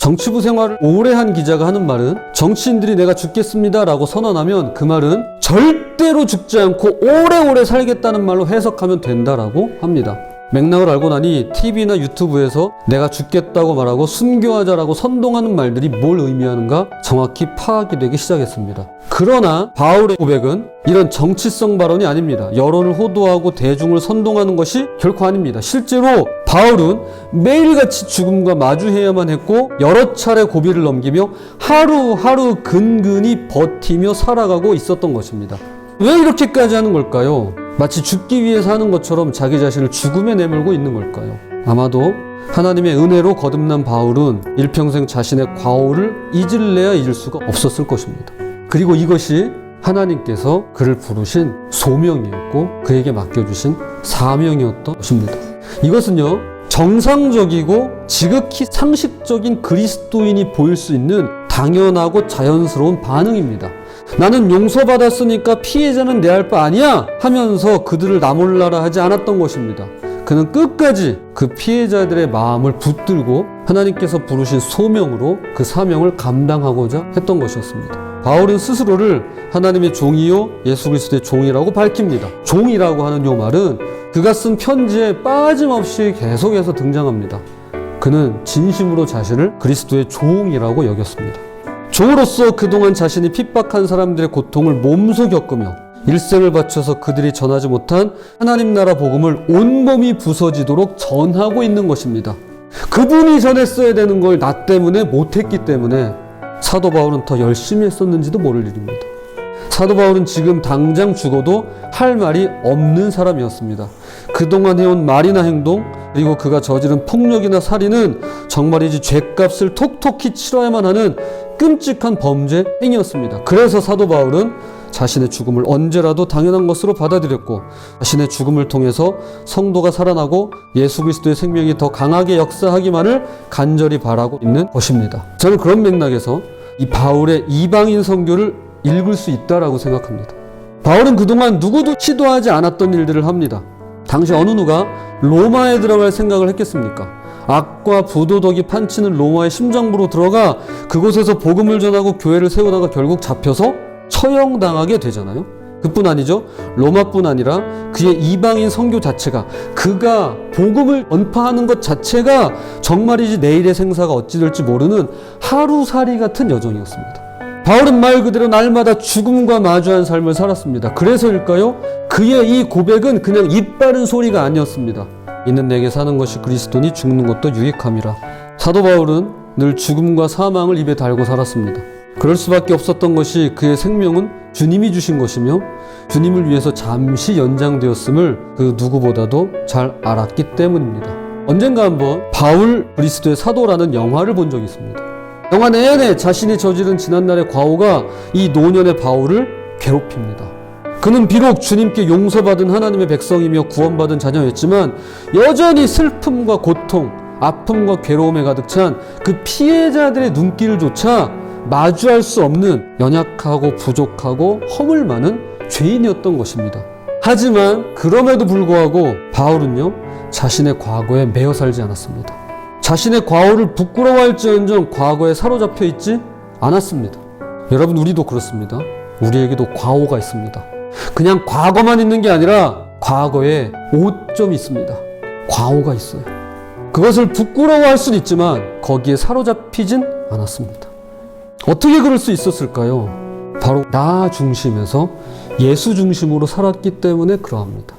정치부 생활을 오래 한 기자가 하는 말은 정치인들이 내가 죽겠습니다 라고 선언하면 그 말은 절대로 죽지 않고 오래오래 살겠다는 말로 해석하면 된다라고 합니다. 맥락을 알고 나니 TV나 유튜브에서 내가 죽겠다고 말하고 순교하자라고 선동하는 말들이 뭘 의미하는가 정확히 파악이 되기 시작했습니다. 그러나 바울의 고백은 이런 정치성 발언이 아닙니다. 여론을 호도하고 대중을 선동하는 것이 결코 아닙니다. 실제로 바울은 매일같이 죽음과 마주해야만 했고 여러 차례 고비를 넘기며 하루하루 근근히 버티며 살아가고 있었던 것입니다. 왜 이렇게까지 하는 걸까요? 마치 죽기 위해 사는 것처럼 자기 자신을 죽음에 내몰고 있는 걸까요? 아마도 하나님의 은혜로 거듭난 바울은 일평생 자신의 과오를 잊을래야 잊을 수가 없었을 것입니다. 그리고 이것이 하나님께서 그를 부르신 소명이었고 그에게 맡겨주신 사명이었던 것입니다. 이것은요, 정상적이고 지극히 상식적인 그리스도인이 보일 수 있는 당연하고 자연스러운 반응입니다. 나는 용서받았으니까 피해자는 내 할 바 아니야 하면서 그들을 나몰라라 하지 않았던 것입니다. 그는 끝까지 그 피해자들의 마음을 붙들고 하나님께서 부르신 소명으로 그 사명을 감당하고자 했던 것이었습니다. 바울은 스스로를 하나님의 종이요 예수 그리스도의 종이라고 밝힙니다. 종이라고 하는 요 말은 그가 쓴 편지에 빠짐없이 계속해서 등장합니다. 그는 진심으로 자신을 그리스도의 종이라고 여겼습니다. 종으로서 그동안 자신이 핍박한 사람들의 고통을 몸소 겪으며 일생을 바쳐서 그들이 전하지 못한 하나님 나라 복음을 온몸이 부서지도록 전하고 있는 것입니다. 그분이 전했어야 되는 걸 나 때문에 못했기 때문에 사도 바울은 더 열심히 했었는지도 모를 일입니다. 사도 바울은 지금 당장 죽어도 할 말이 없는 사람이었습니다. 그동안 해온 말이나 행동, 그리고 그가 저지른 폭력이나 살인은 정말이지 죗값을 톡톡히 치러야만 하는 끔찍한 범죄 행위였습니다. 그래서 사도 바울은 자신의 죽음을 언제라도 당연한 것으로 받아들였고 자신의 죽음을 통해서 성도가 살아나고 예수 그리스도의 생명이 더 강하게 역사하기만을 간절히 바라고 있는 것입니다. 저는 그런 맥락에서 이 바울의 이방인 선교를 읽을 수 있다라고 생각합니다. 바울은 그동안 누구도 시도하지 않았던 일들을 합니다. 당시 어느 누가 로마에 들어갈 생각을 했겠습니까? 악과 부도덕이 판치는 로마의 심장부로 들어가 그곳에서 복음을 전하고 교회를 세우다가 결국 잡혀서 처형당하게 되잖아요. 그뿐 아니죠. 로마뿐 아니라 그의 이방인 선교 자체가, 그가 복음을 전파하는 것 자체가 정말이지 내일의 생사가 어찌 될지 모르는 하루살이 같은 여정이었습니다. 바울은 말 그대로 날마다 죽음과 마주한 삶을 살았습니다. 그래서일까요? 그의 이 고백은 그냥 입 바른 소리가 아니었습니다. 이는 내게 사는 것이 그리스도니 죽는 것도 유익함이라. 사도 바울은 늘 죽음과 사망을 입에 달고 살았습니다. 그럴 수밖에 없었던 것이 그의 생명은 주님이 주신 것이며 주님을 위해서 잠시 연장되었음을 그 누구보다도 잘 알았기 때문입니다. 언젠가 한번 바울 그리스도의 사도라는 영화를 본 적이 있습니다. 영화 내내 자신이 저지른 지난날의 과오가 이 노년의 바울을 괴롭힙니다. 그는 비록 주님께 용서받은 하나님의 백성이며 구원받은 자녀였지만 여전히 슬픔과 고통, 아픔과 괴로움에 가득 찬 그 피해자들의 눈길조차 마주할 수 없는 연약하고 부족하고 허물 많은 죄인이었던 것입니다. 하지만 그럼에도 불구하고 바울은요, 자신의 과거에 매여 살지 않았습니다. 자신의 과오를 부끄러워할지언정 과거에 사로잡혀 있지 않았습니다. 여러분, 우리도 그렇습니다. 우리에게도 과오가 있습니다. 그냥 과거만 있는 게 아니라 과거에 오점이 있습니다. 과오가 있어요. 그것을 부끄러워할 수는 있지만 거기에 사로잡히진 않았습니다. 어떻게 그럴 수 있었을까요? 바로 나 중심에서 예수 중심으로 살았기 때문에 그러합니다.